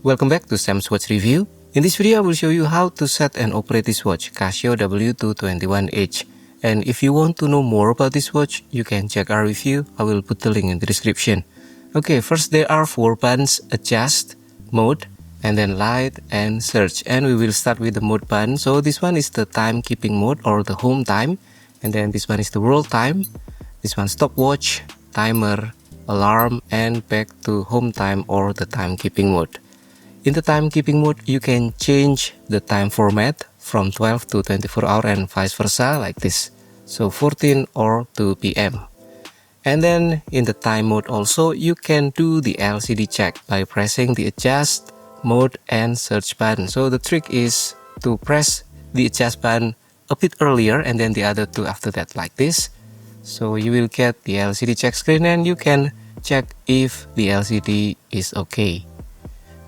Welcome back to Sam's Watch Review. In this video, I will show you how to set and operate this watch, Casio W-221H. And if you want to know more about this watch, you can check our review. I will put the link in the description. Okay, first there are 4 buttons: adjust, mode, and then light and search. And we will start with the mode button. So this one is the timekeeping mode or the home time. And then this one is the world time. This one stopwatch, timer, alarm, and back to home time or the timekeeping mode. In the timekeeping mode, you can change the time format from 12 to 24 hour and vice versa like this. So 14 or 2 p.m. And then in the time mode also, you can do the LCD check by pressing the adjust, mode, and search button. So the trick is to press the adjust button a bit earlier and then the other two after that like this. So you will get the LCD check screen and you can check if the LCD is okay.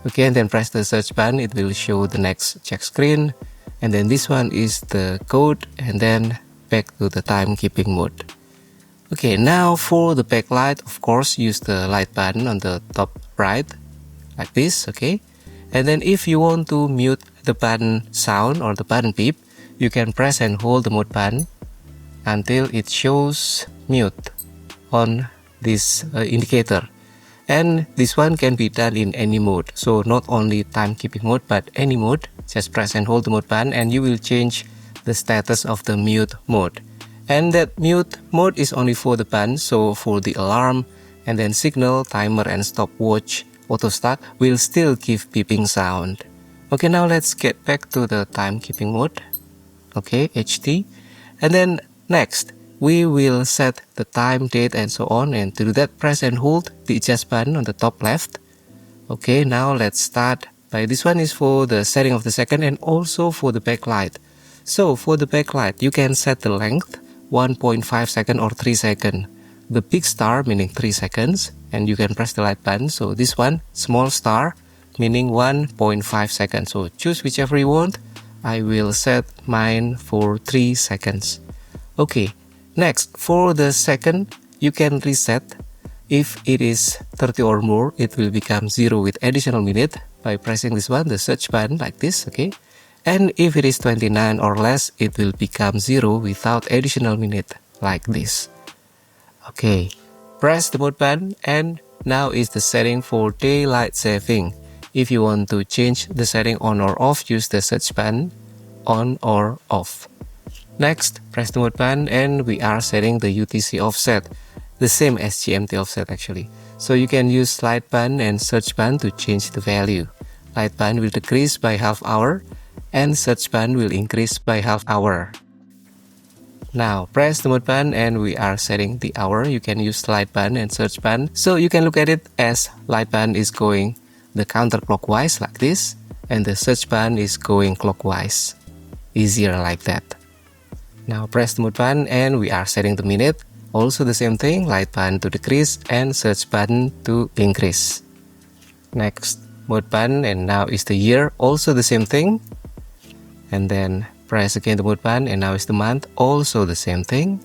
Okay, and then press the search button, it will show the next check screen. And then this one is the code and then back to the timekeeping mode. Okay, now for the backlight, of course, use the light button on the top right, like this, okay? And then if you want to mute the button sound or the button beep, you can press and hold the mode button until it shows mute on this indicator. And this one can be done in any mode, so not only timekeeping mode but any mode. Just press and hold the mode button and you will change the status of the mute mode. And that mute mode is only for the button, so for the alarm and then signal, timer, and stopwatch auto start will still give beeping sound. Okay, now let's get back to the timekeeping mode. Okay, HT. And then next, we will set the time, date, and so on. And to do that, press and hold the adjust button on the top left. Okay, now let's start by this one is for the setting of the second and also for the backlight. So for the backlight, you can set the length 1.5 second or 3 second. The big star meaning 3 seconds, and you can press the light button. So this one, small star, meaning 1.5 seconds. So choose whichever you want. I will set mine for 3 seconds. Okay. Next, for the second, you can reset. If it is 30 or more, it will become 0 with additional minute by pressing this one, the search button like this, okay? And if it is 29 or less, it will become 0 without additional minute like this. Okay, press the mode button and now is the setting for daylight saving. If you want to change the setting on or off, use the search button on or off. Next, press the mode button and we are setting the UTC offset, the same as GMT offset actually. So you can use light button and search button to change the value. Light button will decrease by half hour and search button will increase by half hour. Now press the mode button and we are setting the hour. You can use light button and search button. So you can look at it as light button is going the counterclockwise like this and the search button is going clockwise. Easier like that. Now press the mode button and we are setting the minute. Also the same thing, light button to decrease and search button to increase. Next, mode button and now is the year. Also the same thing. And then press again the mode button and now is the month. Also the same thing.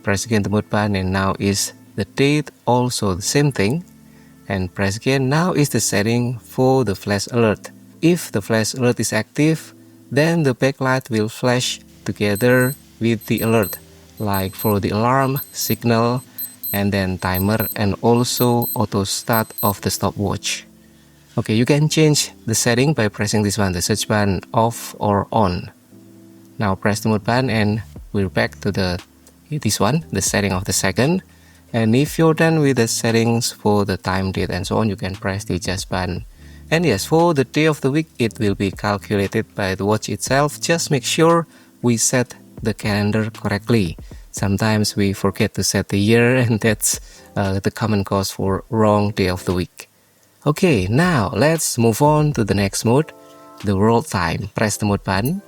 Press again the mode button and now is the date. Also the same thing. And press again. Now is the setting for the flash alert. If the flash alert is active, then the backlight will flash together with the alert, like for the alarm, signal, and then timer, and also auto start of the stopwatch. Okay, you can change the setting by pressing this one, the search button, off or on. Now press the mode button and we're back to this one, the setting of the second. And if you're done with the settings for the time, date, and so on, you can press the adjust button. And yes, for the day of the week, it will be calculated by the watch itself. Just make sure we set the calendar correctly. Sometimes we forget to set the year and that's the common cause for wrong day of the week. Okay, now let's move on to the next mode, the world time. Press the mode button,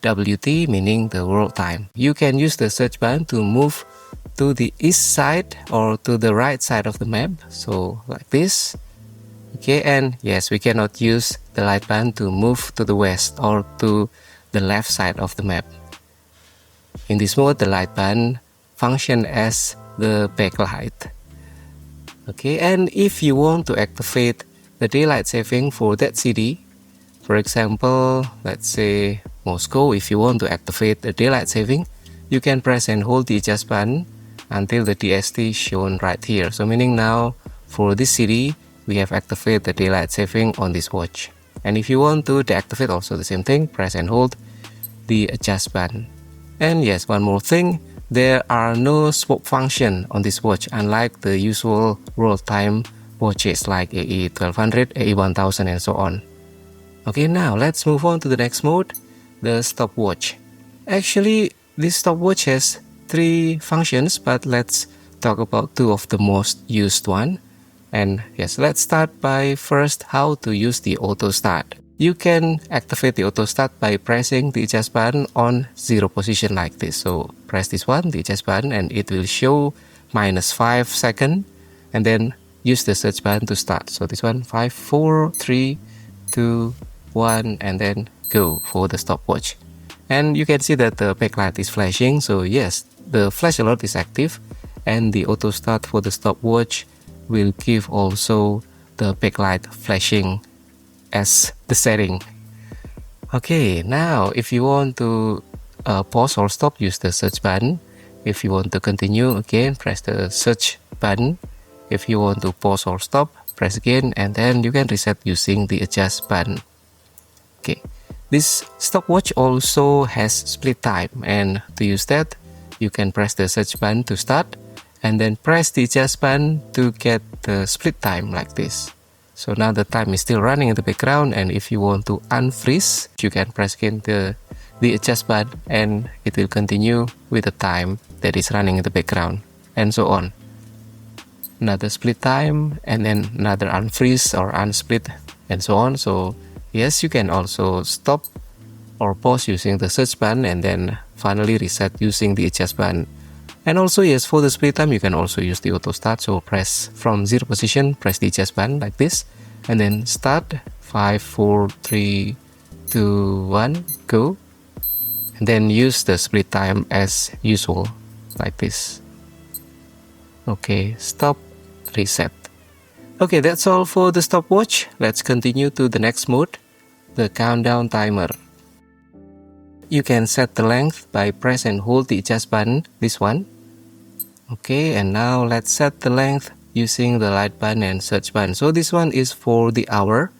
WT meaning the world time. You can use the search button to move to the east side or to the right side of the map. So like this. Okay, and yes, we cannot use the light button to move to the west or to the left side of the map. In this mode, the light button functions as the backlight. Okay, and if you want to activate the daylight saving for that city. For example, let's say Moscow. If you want to activate the daylight saving, you can press and hold the adjust button until the DST shown right here. So meaning now for this city, we have activated the daylight saving on this watch. And if you want to deactivate, also the same thing, press and hold the adjust button. And yes, one more thing, there are no swap function on this watch, unlike the usual world time watches like AE 1200, AE 1000 and so on. Okay, now let's move on to the next mode, the stopwatch. Actually, this stopwatch has 3 functions, but let's talk about 2 of the most used one. And yes, let's start by first how to use the auto start. You can activate the auto start by pressing the adjust button on 0 position like this. So press this one, the adjust button, and it will show -5 seconds, and then use the search button to start. So this one, 5, 4, 3, 2, 1, and then go for the stopwatch. And you can see that the backlight is flashing. So yes, the flash alert is active, and the auto start for the stopwatch will give also the backlight flashing as the setting. Okay, now if you want to pause or stop, use the search button. If you want to continue, again press the search button. If you want to pause or stop, press again, and then you can reset using the adjust button. Okay, this stopwatch also has split time, and to use that, you can press the search button to start, and then press the adjust button to get the split time like this. So now the time is still running in the background, and if you want to unfreeze, you can press again the adjust button, and it will continue with the time that is running in the background, and so on. Another split time, and then another unfreeze or unsplit, and so on. So yes, you can also stop or pause using the search button, and then finally reset using the adjust button. And also yes, for the split time, you can also use the auto start. So press from 0 position, press the adjust button like this, and then start 5, 4, 3, 2, 1, go. And then use the split time as usual, like this. Okay, stop, reset. Okay, that's all for the stopwatch. Let's continue to the next mode, the countdown timer. You can set the length by press and hold the adjust button, this one. Okay, and now let's set the length using the light button and search button. So this one is for the hour.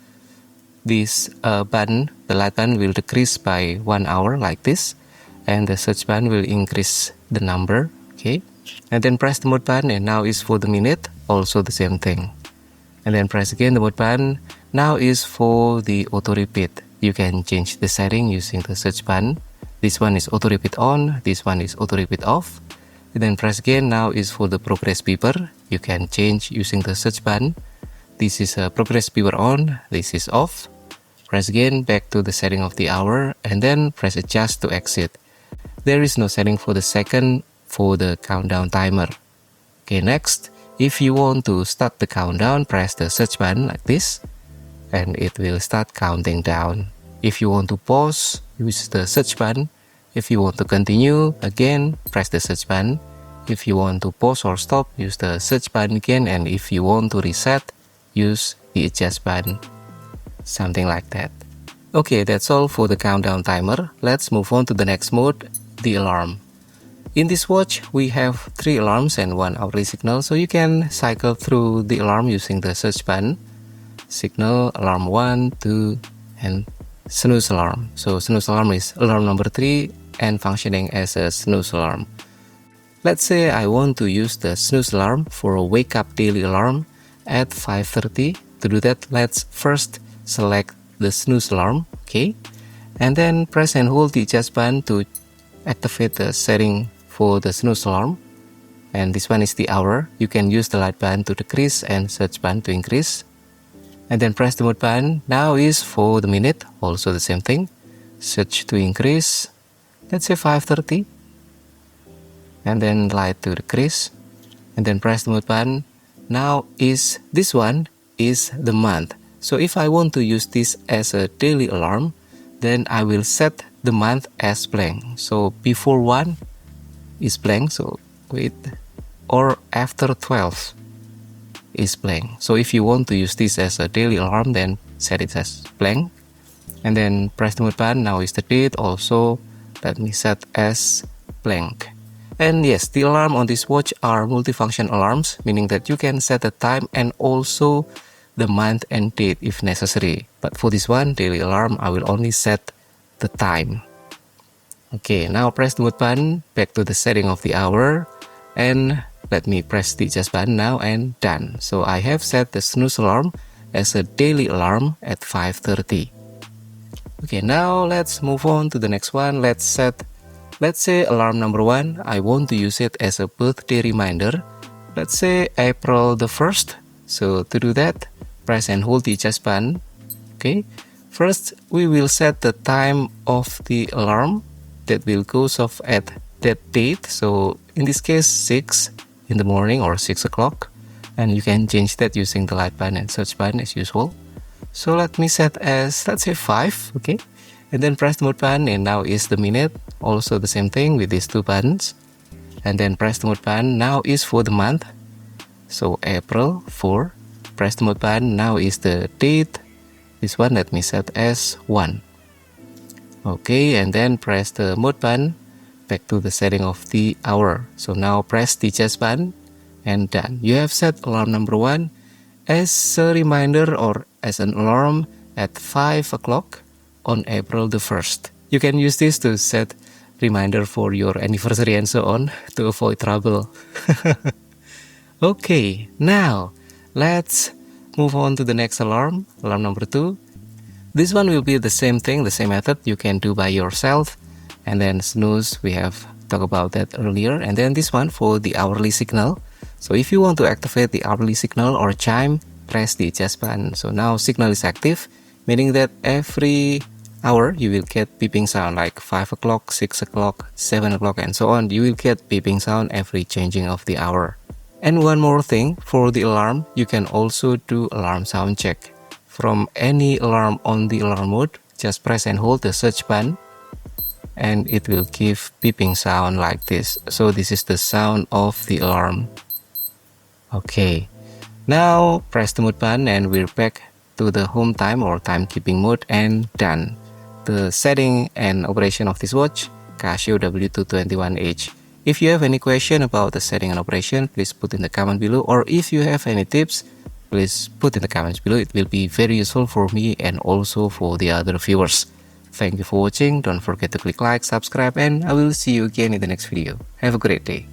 This button, the light button, will decrease by 1 hour like this, and the search button will increase the number. Okay, and then press the mode button, and now is for the minute, also the same thing. And then press again the mode button, now is for the auto repeat. You can change the setting using the search button. This one is auto repeat on, this one is auto repeat off. And then press again, now is for the progress beeper. You can change using the search button. This is a progress beeper on, this is off. Press again, back to the setting of the hour, and then press adjust to exit. There is no setting for the second for the countdown timer. Okay, next, if you want to start the countdown, press the search button like this, and it will start counting down. If you want to pause, use the search button. If you want to continue, again, press the search button. If you want to pause or stop, use the search button again, and if you want to reset, use the adjust button. Something like that. Okay, that's all for the countdown timer. Let's move on to the next mode, the alarm. In this watch, we have 3 alarms and 1 hourly signal, so you can cycle through the alarm using the search button. Signal, alarm 1, 2, and snooze alarm. So snooze alarm is alarm number 3 and functioning as a snooze alarm. Let's say I want to use the snooze alarm for a wake up daily alarm at 5:30. To do that, let's first select the snooze alarm, okay? And then press and hold the adjust button to activate the setting for the snooze alarm. And this one is the hour. You can use the light button to decrease and search button to increase. And then press the mode button. Now is for the minute, also the same thing. Search to increase, let's say 5:30. And then light to decrease. And then press the mode button. Now is this one is the month. So if I want to use this as a daily alarm, then I will set the month as blank. So before 1 is blank, so wait, or after 12 is blank. So if you want to use this as a daily alarm, then set it as blank. And then press the mode button. Now is the date. Also, let me set as blank. And yes, the alarm on this watch are multifunction alarms, meaning that you can set the time and also the month and date if necessary. But for this one, daily alarm, I will only set the time. Okay, now press the mode button, back to the setting of the hour, and let me press the adjust button now and done. So I have set the snooze alarm as a daily alarm at 5:30. Okay, now let's move on to the next one. Let's say alarm number 1, I want to use it as a birthday reminder. Let's say April the 1st. So to do that, press and hold the adjust button. Okay, first we will set the time of the alarm that will goes off at that date. So in this case 6 in the morning or 6 o'clock, and you can change that using the light button and search button as usual. So let me set as, let's say 5, okay, and then press the mode button, and now is the minute. Also the same thing with these two buttons, and then press the mode button. Now is for the month, so April 4. Press the mode button. Now is the date. This one let me set as 1. Okay, and then press the mode button, back to the setting of the hour. So now press the adjust button and done. You have set alarm number 1 as a reminder or as an alarm at 5 o'clock on April the 1st. You can use this to set reminder for your anniversary and so on to avoid trouble. Okay, now let's move on to the next alarm, alarm number 2. This one will be the same thing, the same method you can do by yourself. And then snooze, we have talked about that earlier. And then this one for the hourly signal. So if you want to activate the hourly signal or chime, press the adjust button. So now signal is active, meaning that every hour you will get beeping sound like 5 o'clock, 6 o'clock, 7 o'clock and so on. You will get beeping sound every changing of the hour. And one more thing, for the alarm, you can also do alarm sound check. From any alarm on the alarm mode, just press and hold the search button and it will give beeping sound like this. So this is the sound of the alarm. Okay, now press the mode button and we're back to the home time or timekeeping mode and done. The setting and operation of this watch, Casio W-221H. If you have any question about the setting and operation, please put in the comment below, or if you have any tips, please put in the comments below. It will be very useful for me and also for the other viewers. Thank you for watching. Don't forget to click like, subscribe, and I will see you again in the next video. Have a great day.